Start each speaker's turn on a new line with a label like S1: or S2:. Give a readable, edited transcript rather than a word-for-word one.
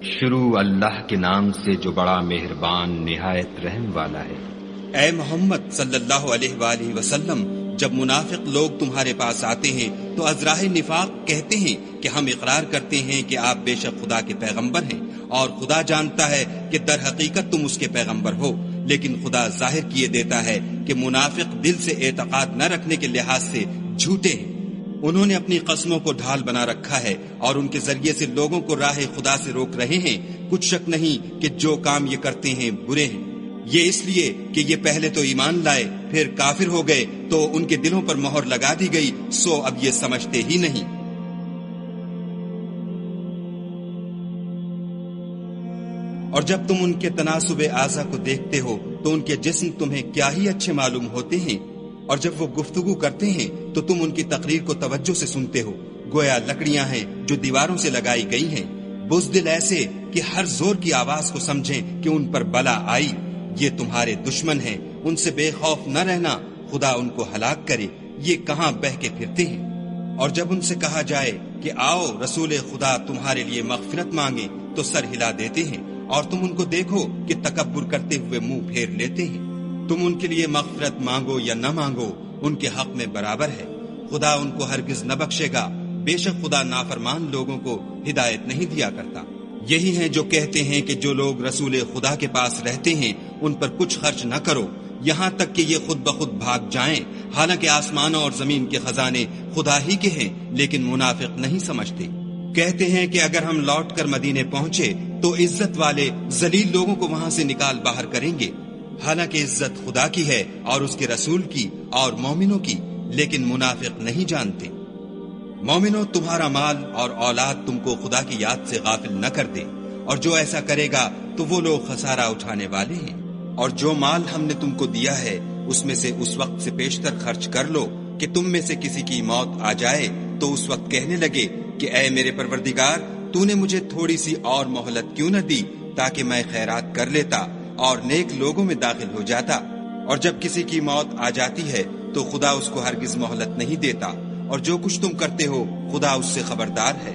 S1: شروع اللہ کے نام سے جو بڑا مہربان نہایت رحم والا ہے۔
S2: اے محمد صلی اللہ علیہ وآلہ وسلم، جب منافق لوگ تمہارے پاس آتے ہیں تو ازراہ نفاق کہتے ہیں کہ ہم اقرار کرتے ہیں کہ آپ بے شک خدا کے پیغمبر ہیں، اور خدا جانتا ہے کہ در حقیقت تم اس کے پیغمبر ہو، لیکن خدا ظاہر کیے دیتا ہے کہ منافق دل سے اعتقاد نہ رکھنے کے لحاظ سے جھوٹے ہیں۔ انہوں نے اپنی قسموں کو ڈھال بنا رکھا ہے اور ان کے ذریعے سے لوگوں کو راہ خدا سے روک رہے ہیں۔ کچھ شک نہیں کہ جو کام یہ کرتے ہیں برے ہیں۔ یہ اس لیے کہ یہ پہلے تو ایمان لائے پھر کافر ہو گئے تو ان کے دلوں پر مہر لگا دی گئی، سو اب یہ سمجھتے ہی نہیں۔ اور جب تم ان کے تناسب اعضا کو دیکھتے ہو تو ان کے جسم تمہیں کیا ہی اچھے معلوم ہوتے ہیں، اور جب وہ گفتگو کرتے ہیں تو تم ان کی تقریر کو توجہ سے سنتے ہو، گویا لکڑیاں ہیں جو دیواروں سے لگائی گئی ہیں، بزدل ایسے کہ ہر زور کی آواز کو سمجھیں کہ ان پر بلا آئی۔ یہ تمہارے دشمن ہیں، ان سے بے خوف نہ رہنا، خدا ان کو ہلاک کرے، یہ کہاں بہ کے پھرتے ہیں۔ اور جب ان سے کہا جائے کہ آؤ رسول خدا تمہارے لیے مغفرت مانگے تو سر ہلا دیتے ہیں، اور تم ان کو دیکھو کہ تکبر کرتے ہوئے منہ پھیر لیتے ہیں۔ تم ان کے لیے مغفرت مانگو یا نہ مانگو، ان کے حق میں برابر ہے، خدا ان کو ہرگز نہ بخشے گا، بے شک خدا نافرمان لوگوں کو ہدایت نہیں دیا کرتا۔ یہی ہیں جو کہتے ہیں کہ جو لوگ رسول خدا کے پاس رہتے ہیں ان پر کچھ خرچ نہ کرو، یہاں تک کہ یہ خود بخود بھاگ جائیں، حالانکہ آسمانوں اور زمین کے خزانے خدا ہی کے ہیں، لیکن منافق نہیں سمجھتے۔ کہتے ہیں کہ اگر ہم لوٹ کر مدینے پہنچے تو عزت والے ذلیل لوگوں کو وہاں سے نکال باہر کریں گے، حالانکہ عزت خدا کی ہے اور اس کے رسول کی اور مومنوں کی، لیکن منافق نہیں جانتے۔ مومنوں، تمہارا مال اور اولاد تم کو خدا کی یاد سے غافل نہ کر دے، اور جو ایسا کرے گا تو وہ لوگ خسارہ اٹھانے والے ہیں۔ اور جو مال ہم نے تم کو دیا ہے اس میں سے اس وقت سے پیشتر خرچ کر لو کہ تم میں سے کسی کی موت آ جائے تو اس وقت کہنے لگے کہ اے میرے پروردگار، تو نے مجھے تھوڑی سی اور مہلت کیوں نہ دی تاکہ میں خیرات کر لیتا اور نیک لوگوں میں داخل ہو جاتا۔ اور جب کسی کی موت آ جاتی ہے تو خدا اس کو ہرگز مہلت نہیں دیتا، اور جو کچھ تم کرتے ہو خدا اس سے خبردار ہے۔